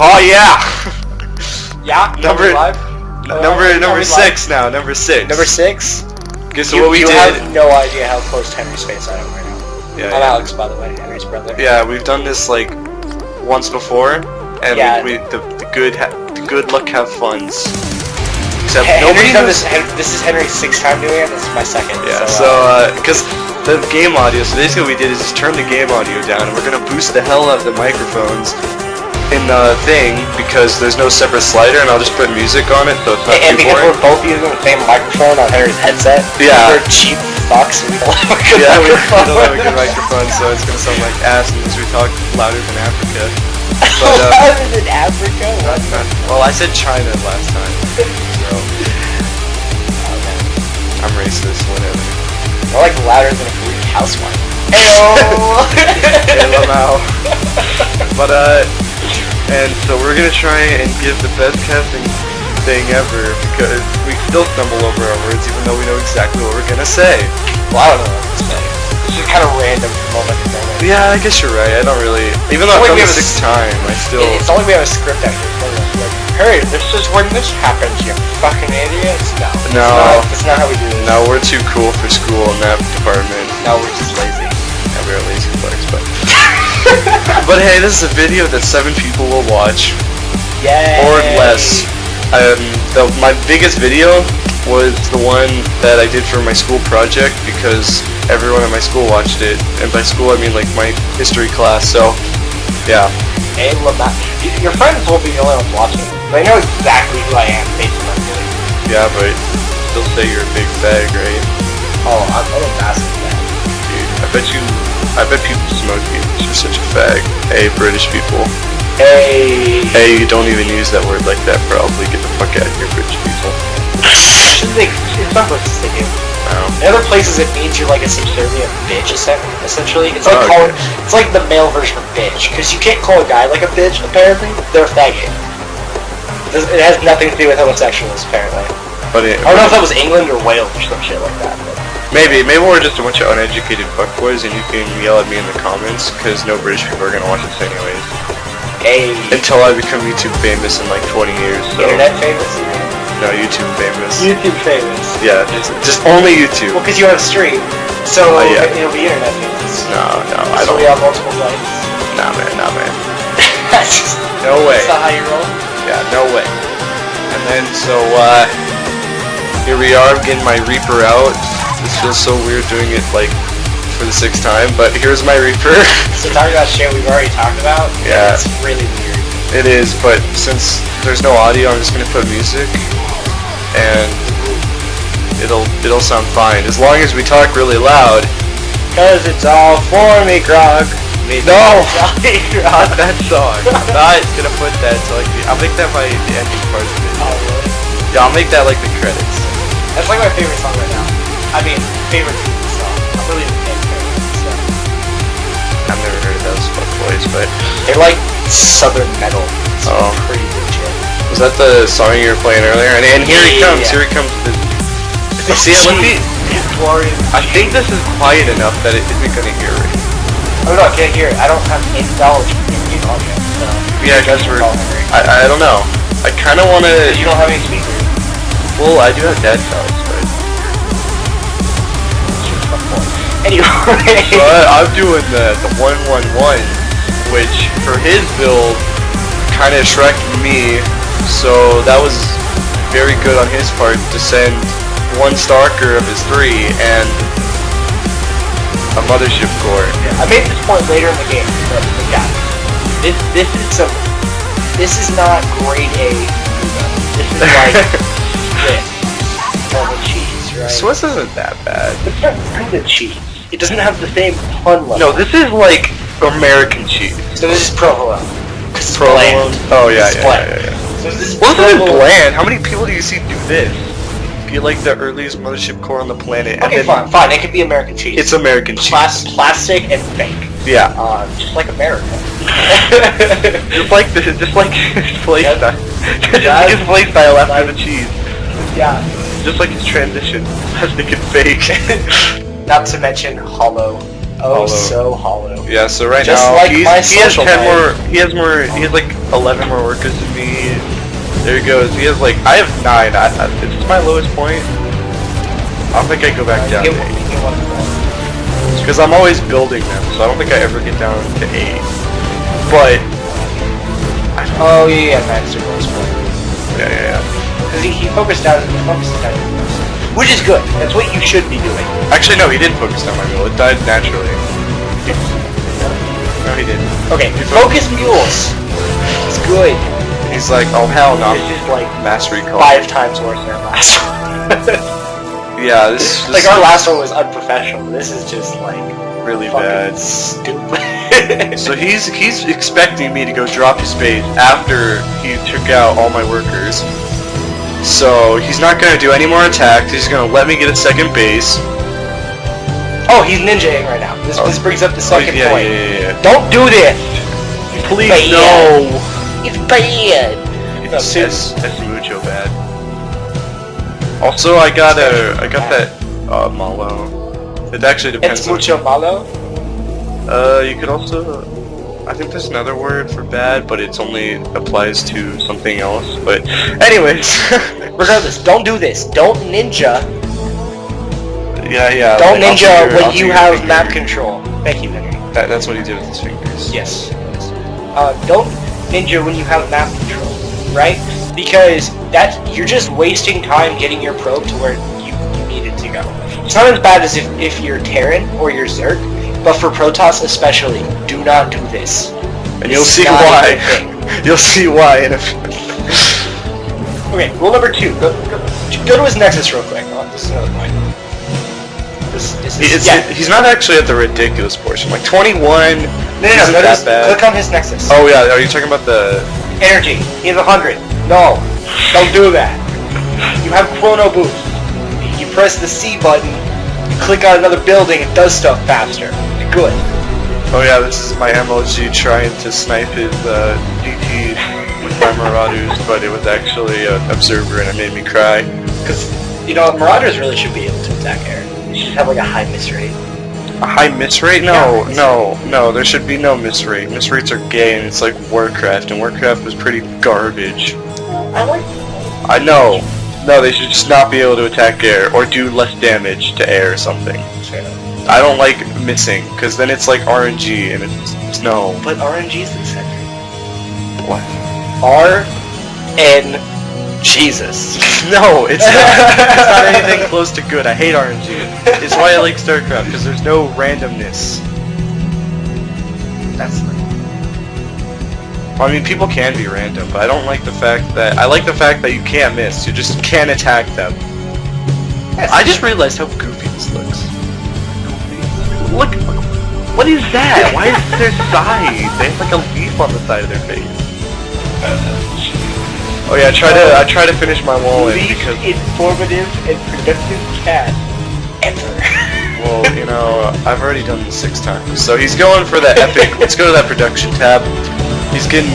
Oh yeah! Yeah. Number 6 now. Number 6. Number 6. Okay, so what we did. You have no idea how close to Henry's face I am right now. Yeah, I'm Alex, by the way, Henry's brother. Yeah, we've done this like once before, and Yeah. the good luck have funds. Except Henry's done this. This is Henry's 6th time doing it. This is my 2nd. Yeah. So because the game audio. So basically, what we did is just turn the game audio down, and we're gonna boost the hell out of the microphones in the thing because there's no separate slider, and I'll just put music on it, so it's not and too because boring. we're both using the same microphone on Henry's headset. Yeah. We're cheap fucks. We don't have a good Yeah, we microphone. don't have a good microphone, so it's gonna sound like ass unless we talk louder than Africa. But, louder than Africa? Well, I said China last time, so I'm racist, whatever. More like louder than a Greek housewife. Ayo! But and so we're gonna try and give the best casting thing ever because we still stumble over our words even though we know exactly what we're gonna say. Well, I don't know what to say. It's just kind of random moment to moment. Yeah, I guess you're right. I don't really. Even though I've done the 6th time, I still. It's only we have a script actually. Like, hey, this is when this happens, you fucking idiots. No. It's not how we do this. No, we're too cool for school in that department. No, we're just lazy. Yeah, we're lazy fucks, but. But hey, this is a video that 7 people will watch. Yay! Or less. My biggest video was the one that I did for my school project because everyone at my school watched it, and by school I mean like my history class. So, yeah. Hey, your friends won't be the only ones watching. They know exactly who I am based on my belief. Yeah, but they'll say you're a big fag, right? Oh, I'm a massive fan. Dude, I bet people smoke you. You're such a fag. Hey, British people. Hey, you don't even use that word like that, probably. Get the fuck out of here, British people. It's not what they do. No. In other places, it means you're like a subservient bitch, essentially. It's like it's like the male version of bitch, because you can't call a guy like a bitch. Apparently, they're a faggot. It has nothing to do with homosexuals, apparently. But I don't know if that was England or Wales or some shit like that. But. Maybe we're just a bunch of uneducated fuckboys, and you can yell at me in the comments, because no British people are gonna watch this anyways. Hey. Until I become YouTube famous in like 20 years. So. Internet famous? No, YouTube famous. YouTube famous. Yeah, just only YouTube. Well, because you have a stream, so yeah. it'll be internet famous. No, I don't. So we have multiple sites. Nah, man. That's just, no way. That's not how you roll? Yeah, no way. And then, so, here we are, getting my Reaper out. This feels so weird doing it, like, for the 6th time, but here's my Reaper. So talking about shit we've already talked about, yeah. It's really weird. It is, but since there's no audio, I'm just gonna put music, and it'll sound fine, as long as we talk really loud. Cause it's all for me, Grog. No! Not that song. I'm not gonna put that, so like, I'll make that my ending part of it. Oh, really? Yeah, I'll make that like the credits. That's like my favorite song right now. I mean, favorite song. I'm really a fan of so. I've never heard of those fuckboys, but... They're like southern metal. It's pretty legit. Was that the song you were playing earlier? And here he comes, here he comes. See, let me... I think this is quiet enough that it isn't gonna hear it. Oh no, I can't hear it. I don't have any knowledge of Indian audio, so... Yeah, because we're... I don't know. I kinda wanna... You don't have any speakers. Well, I do have dad cells, but... Anyway... So I'm doing the 111, which, for his build, kinda Shrek'd me, so that was very good on his part to send one Stalker of his 3 and a Mothership Core. Yeah, I made this point later in the game, but yeah. This is not grade A. This is like this. Normal cheese, right? So this isn't that bad. It's not kind of cheese. It doesn't have the same pun level. No, this is like American cheese. So this is provolone. This is Provolone? bland. Oh yeah, This is yeah. So this is Well, this is provolone. bland. How many people do you see do this? Get like the earliest Mothership Core on the planet. Okay, and then fine. It could be American cheese. It's American cheese. Plastic and fake. Yeah. Just like America. just like his play Yep. style. Just like his play style after the cheese. Yeah. Just like his transition. Plastic and fake. Not to mention hollow Oh, so hollow. Yeah, so right Just now like he my has 10 social more. He has like 11 more workers than me. There he goes. He has like I have 9. Is this my lowest point? I don't think I go back down to 8. Because I'm always building them, so I don't think I ever get down to 8. But oh yeah, that's the lowest point. Yeah. Because he focused down. Which is good. That's what you should be doing. Actually, no, he didn't focus down my mule. It died naturally. No, he didn't. Okay, focus mules. It's good. He's like, oh hell no. It's just like mastery call. 5 times worse than our last one. Yeah, this like our last one was unprofessional. This is just like really bad. Stupid. So he's expecting me to go drop his base after he took out all my workers. So he's not gonna do any more attacks. He's gonna let me get a second base. Oh, he's ninjaing right now. This brings up the second point. Yeah. Don't do this. Please bad. no. It's bad. It's mucho bad. Also, I got that malo. It actually depends. It's mucho malo. You could also. I think there's another word for bad, but it only applies to something else. But, anyways. Regardless, don't do this. Don't ninja. Yeah. Don't ninja when you have map control. Thank you, Henry. That's what he did with his fingers. Yes. Don't ninja when you have map control, right? Because you're just wasting time getting your probe to where you need it to go. It's not as bad as if you're Terran or you're Zerg, but for Protoss especially, do not do this. And you'll see why. You'll see why in a Okay, rule number 2. Go to his Nexus real quick. Oh, this is another point. He's not actually at the ridiculous portion. Like 21. No, that bad. Click on his Nexus. Oh yeah, are you talking about the energy? He has 100. No, don't do that. You have chrono boost. You press the C button. You click on another building. It does stuff faster. You're good. Oh yeah, this is my MLG trying to snipe his DT with my Marauders, but it was actually an observer and it made me cry. Because, Marauders really should be able to attack air. You should have like a high miss rate. A high miss rate? No, there should be no miss rate. Miss rates are gay and it's like Warcraft, and Warcraft was pretty garbage. I know. No, they should just not be able to attack air, or do less damage to air or something. I don't like missing, because then it's like RNG, and it's no. But RNG is the center. What? R-N... Jesus. No, it's not. It's not anything close to good. I hate RNG. It's why I like Starcraft, because there's no randomness. That's like... Well, I mean, people can be random, but I don't like the fact that... I like the fact that you can't miss. You just can't attack them. Yes. I just realized how goofy this looks. Look, what is that? Why is their side? They have like a leaf on the side of their face. Oh yeah, I try to finish my wall in because informative and productive cat ever. Well, I've already done this 6 times. So he's going for the epic. Let's go to that production tab. He's getting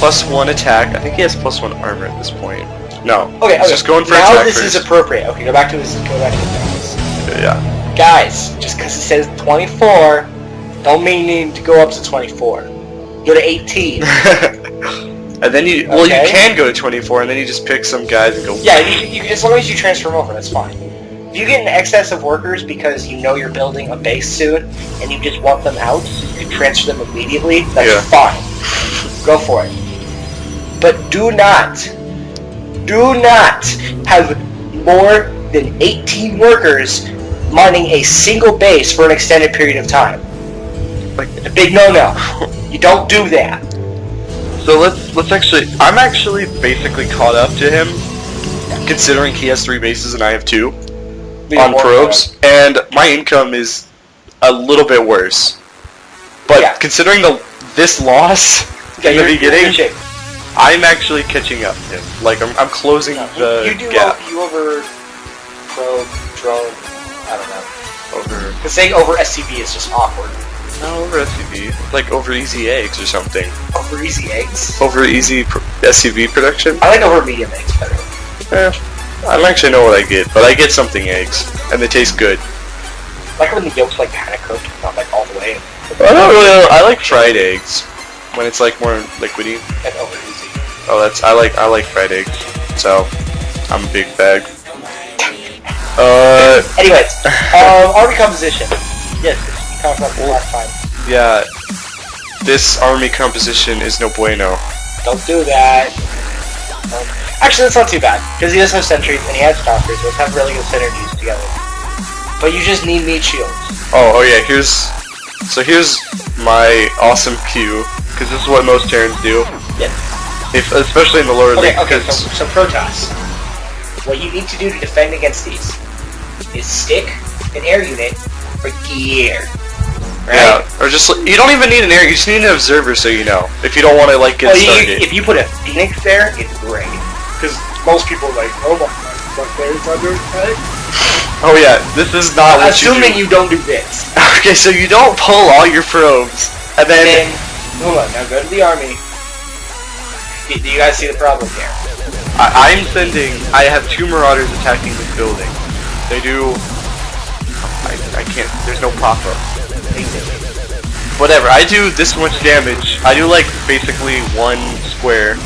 +1 attack. I think he has +1 armor at this point. No. Okay. He's just going for now attack this first. is appropriate. Okay, go back to his Nexus. Yeah. Guys, just because it says 24, don't mean you need to go up to 24. Go to 18. And then you can go to 24, and then you just pick some guys and go. Yeah, you as long as you transfer them over, that's fine. If you get an excess of workers because you're building a base soon, and you just want them out, so you can transfer them immediately, that's fine. Go for it. But do not have more than 18 workers mining a single base for an extended period of time. Like, it's a big no-no. You don't do that. So let's actually... I'm actually basically caught up to him, considering he has 3 bases and I have 2 on probes, and my income is a little bit worse. But considering this loss in the beginning, I'm actually catching up to him. Like, I'm closing the gap. You over probe, drone, I don't know. Over... Because saying over SCV is just awkward. Not over SCV. Like over easy eggs or something. Over easy eggs? Over easy SCV production? I like over medium eggs better. I don't actually know what I get, but I get something eggs, and they taste good. Like when the yolk's like kind of cooked, not like all the way. I don't really. I like fried eggs when it's like more liquidy. And over easy. Oh, I like fried eggs. So I'm a big bag. Anyways, army composition. Yes, we talked about this last time. Yeah, this army composition is no bueno. Don't do that. Actually, that's not too bad because he does have sentries and he has stalkers, which have really good synergies together. But you just need meat shields. Oh yeah. Here's my awesome Q, because this is what most Terrans do. Yep. Especially in the lower league. Okay. So Protoss. What you need to do to defend against these is stick an air unit for gear. Right? Yeah, or just you don't even need an air. You just need an observer, so you know. If you don't want to like get started. If you put a Phoenix there, it's great. Because most people are like, oh my god, what there's under attack? Oh yeah, this is not what assuming you don't do this. Okay, so you don't pull all your probes, and then hold on, now go to the army. Do you guys see the problem here? I have 2 Marauders attacking this building. They do. I can't. There's no pop-up. Whatever. I do this much damage. I do like basically 1 square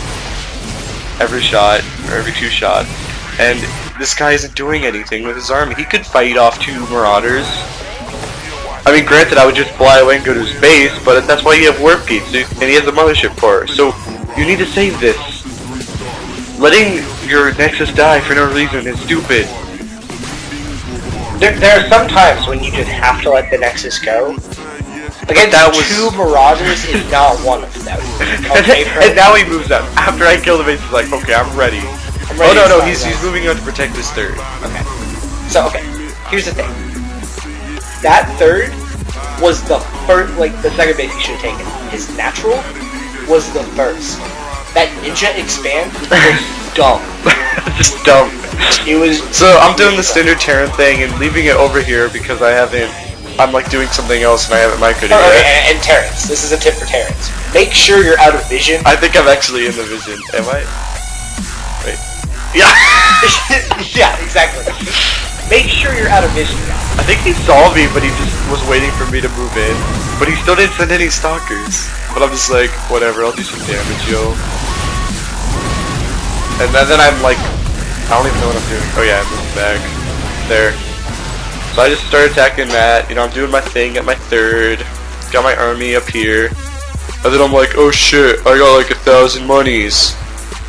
every shot or every 2 shots, and this guy isn't doing anything with his army. He could fight off 2 Marauders. I mean, granted, I would just fly away and go to his base, but that's why you have warp gates, and he has a mothership core. So you need to save this. Letting your Nexus die for no reason is stupid. There are some times when you just have to let the Nexus go. Again, that was 2 Marauders is not one of them. Okay, and now he moves up. After I kill the base, he's like, okay, I'm ready. Oh no, he's moving on to protect his 3rd. Okay. So here's the thing. That 3rd was the first, like the 2nd base he should have taken. His natural was the 1st. That ninja expand was dumb. Just dumb. It was. So I'm doing the standard Terran thing and leaving it over here because I'm like doing something else and I haven't microed it yet. And Terrans. This is a tip for Terrans. Make sure you're out of vision. I think I'm actually in the vision. Am I? Wait. Yeah. Yeah, exactly. Make sure you're out of vision now. I think he saw me, but he just was waiting for me to move in. But he still didn't send any stalkers. But I'm just like, whatever, I'll do some damage, yo. And then I'm like, I don't even know what I'm doing. Oh yeah, I'm moving back. There. So I just started attacking that. You know, I'm doing my thing at my 3rd. Got my army up here. And then I'm like, oh shit, I got like 1,000 monies.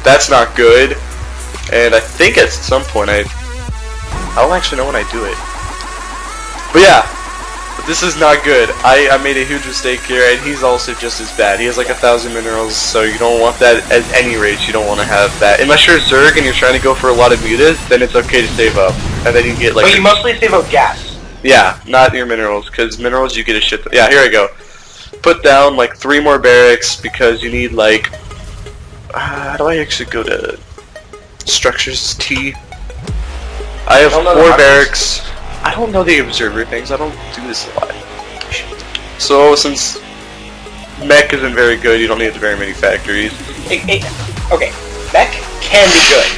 That's not good. And I think at some point I don't actually know when I do it. But yeah, this is not good. I made a huge mistake here, and he's also just as bad. He has like 1,000 minerals, so you don't want that at any rate. You don't want to have that. Unless you're a Zerg and you're trying to go for a lot of mutas, then it's okay to save up. And then you get like... But you mostly save up gas. Yeah, not your minerals, because minerals you get a shit... Yeah, here I go. Put down like 3 more barracks, because you need like... how do I actually go to... Structures T? I have 4 barracks. I don't know the observer things. I don't do this a lot. So since mech isn't very good, you don't need very many factories. Okay, mech can be good.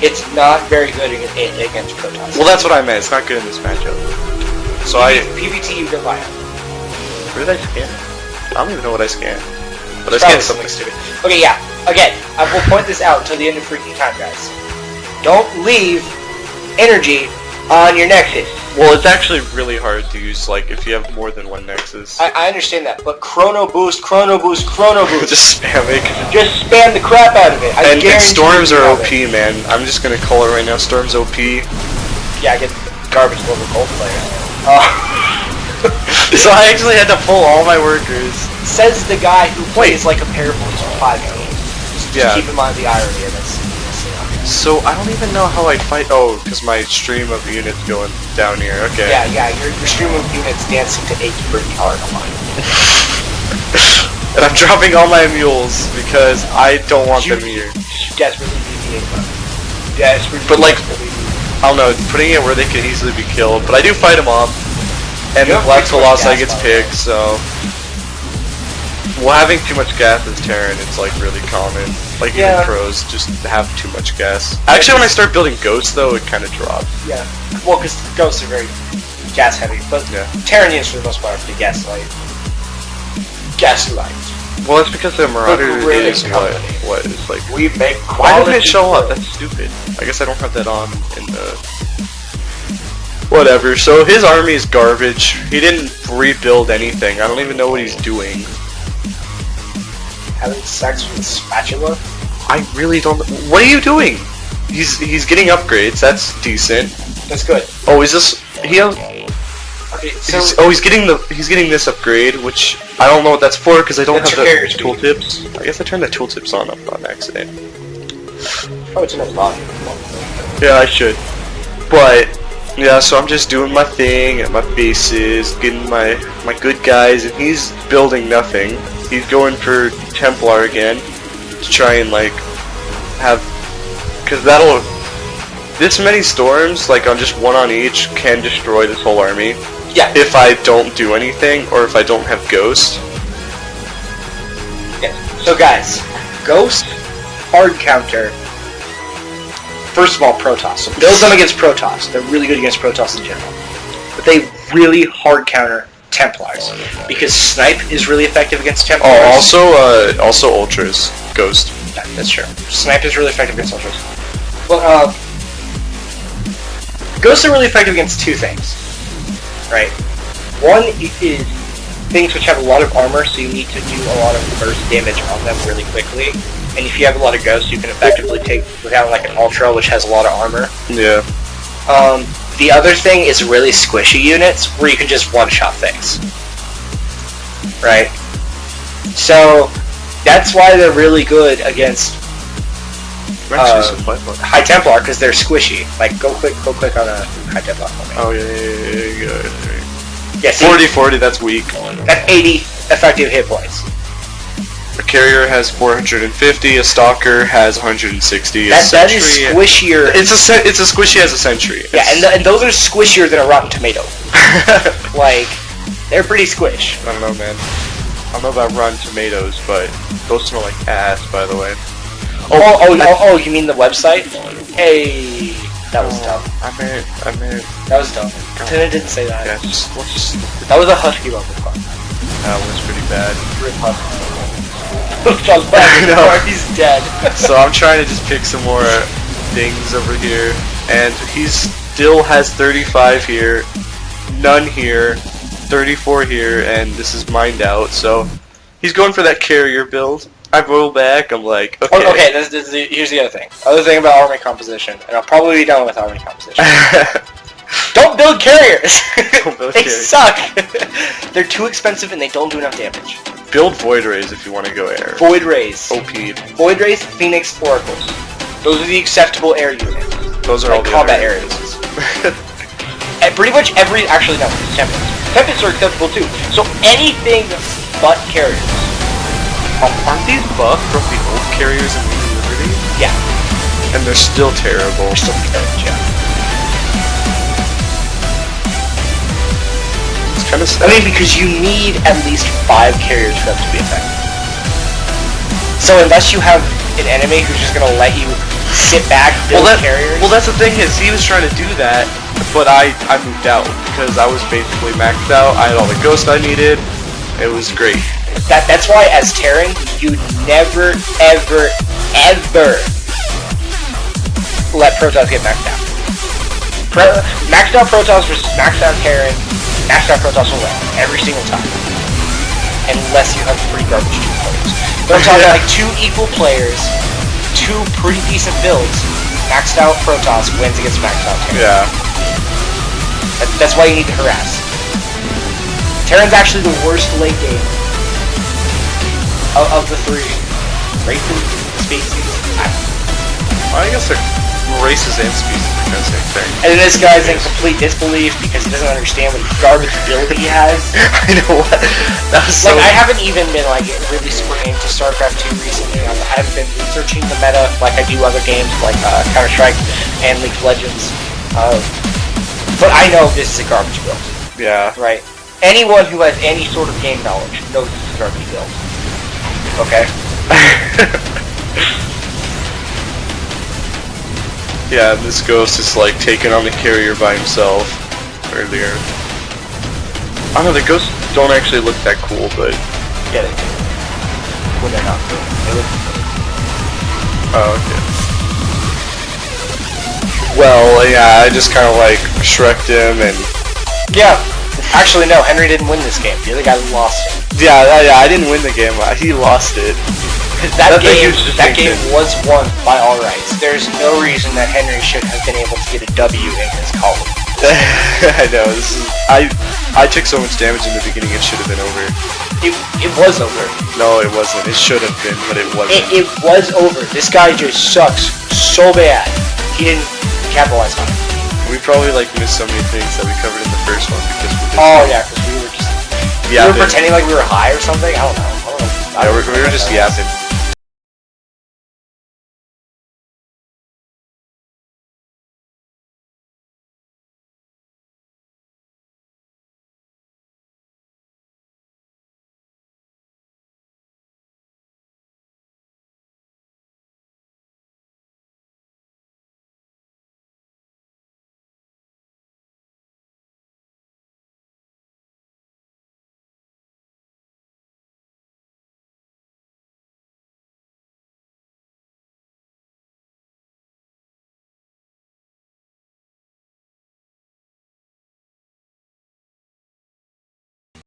It's not very good against Protoss. Well, that's what I meant. It's not good in this matchup. So PvT you can buy it. Where did I scan? I don't even know what I scanned. But I scanned something stupid. Okay, yeah. Again, I will point this out until the end of freaking time, guys. Don't leave energy on your Nexus. Well, it's actually really hard to use, like, if you have more than 1 Nexus. I understand that, but Chrono Boost, Chrono Boost, Chrono Boost. Just spam it. Just spam the crap out of it. And Storms are OP, man. I'm just gonna call it right now. Storms OP. Yeah, I get garbage level gold players. So I actually had to pull all my workers. Says the guy who plays like a Parable 5 game. Just keep in mind the irony of this. So I don't even know how I fight. Oh, because my stream of units going down here. Okay. Yeah. Your stream of units dancing to Achy Pretty Hard on mine. And I'm dropping all my mules because I don't want them here. You desperately need the Desperately. But like, I don't know, putting it where they can easily be killed. But I do fight them off. And the Black Colossi gets picked, so... Well, having too much gas is Terran, it's like really common. Like Yeah. even pros just have too much gas. Actually, when I start building ghosts, though, it kind of drops. Yeah. Well, because ghosts are very gas heavy, but Yeah. Terran units for the most part are pretty gaslight. Gaslight. Well, it's because the Marauder Really is what is like. We make Why doesn't it show up? That's stupid. I guess I don't have that on in the. Whatever. So his army is garbage. He didn't rebuild anything. I don't even know what he's doing. Having sex with spatula? I really don't. What are you doing? He's getting upgrades. That's decent. That's good. Oh, is this? He has. Okay, so He's getting this upgrade, which I don't know what that's for because I don't That's have your the carrier speed. tooltips. I guess I turned the tooltips on accident. oh, it's in a lot. Yeah, I should. But yeah, so I'm just doing my thing at my bases, getting my good guys, and he's building nothing. He's going for Templar again to try and like have, because that'll. This many storms, like on just one on each, can destroy this whole army. Yeah. If I don't do anything, or if I don't have Ghost. Yeah. So guys, Ghost, hard counter. First of all, Protoss. So build them against Protoss. They're really good against Protoss in general. But they really hard counter Templars. Because Snipe is really effective against Templars. Oh, also Ultras. Ghost. Yeah, that's true. Snipe is really effective against Ultras. Well, Ghosts are really effective against two things. Right? One is things which have a lot of armor, so you need to do a lot of burst damage on them really quickly. And if you have a lot of ghosts, you can effectively take without like an ultra, which has a lot of armor. Yeah. The other thing is really squishy units, where you can just one-shot things. Right? So, that's why they're really good against High Templar, because they're squishy. Like, go click on a High Templar for me. Oh yeah. Yeah, see, 40, that's weak. that's 80 effective hit points. A carrier has 450. A stalker has 160. That is squishier. It's a squishy as a sentry. Yeah, and those are squishier than a rotten tomato. Like, they're pretty squish. I don't know, man. I don't know about rotten tomatoes, but those smell like ass, by the way. Oh, you mean the website? Hey, that was dumb. I meant. That was dumb. Tina didn't say that. Yeah, let's just. That was a husky level fun. That was pretty bad. Rip husky. No. He's dead. So I'm trying to just pick some more things over here, and he still has 35 here, none here, 34 here, and this is mined out. So he's going for that carrier build. I roll back. I'm like, okay. Oh, okay. Here's the other thing. Other thing about army composition, and I'll probably be done with army composition. Don't build carriers. They suck. They're too expensive and they don't do enough damage. Build Void Rays if you want to go air. Void Rays. OP. Void Rays, Phoenix, Oracles. Those are the acceptable air units. Those are like all the combat other air units. And pretty much every. Actually, no. Tempests. Tempests are acceptable too. So anything but carriers. Aren't these buffed from the old carriers in New Liberty? Yeah. And they're still terrible. They're still garbage, yeah. It's kind of sad. I mean, because you need at least 5 carriers for them to be effective. So unless you have an enemy who's just gonna let you sit back, build carriers. Well, that's the thing is, he was trying to do that, but I moved out because I was basically maxed out. I had all the ghosts I needed. It was great. That's why as Terran, you never, ever, ever let Protoss get maxed out. Maxed out Protoss versus maxed out Terran, maxed out Protoss will win every single time. Unless you have 3 garbage 2 players. But I'm talking like 2 equal players, 2 pretty decent builds, maxed out Protoss wins against maxed out Terran. Yeah. That's why you need to harass. Terran's actually the worst late game of the 3 races, species. I guess they're races and species are the same thing. And then this guy's in complete disbelief because he doesn't understand what garbage build he has. I know what. That was so. Like, I haven't even been like really super into StarCraft 2 recently. I haven't been researching the meta like I do other games like Counter-Strike and League of Legends. But I know this is a garbage build. Yeah. Right. Anyone who has any sort of game knowledge knows this is a garbage build. Okay? Yeah, this ghost is like taking on the carrier by himself earlier. I don't know, the ghosts don't actually look that cool, but... Yeah, they do. When they're not cool. They look cool. Oh, okay. Well, yeah, I just kind of like Shrek'd him and... Yeah. Actually, no, Henry didn't win this game. The other guy lost it. Yeah, I didn't win the game. He lost it. Because that game was won by all rights. There's no reason that Henry should have been able to get a W in his column. I know. I took so much damage in the beginning. It should have been over. It was over. No, it wasn't. It should have been, but it wasn't. It was over. This guy just sucks so bad. He didn't capitalize on it. We probably like missed so many things that we covered in the first one because we just... Oh yeah, because we were just... yapping. We were pretending like we were high or something. I don't know. Yeah, we were just yapping.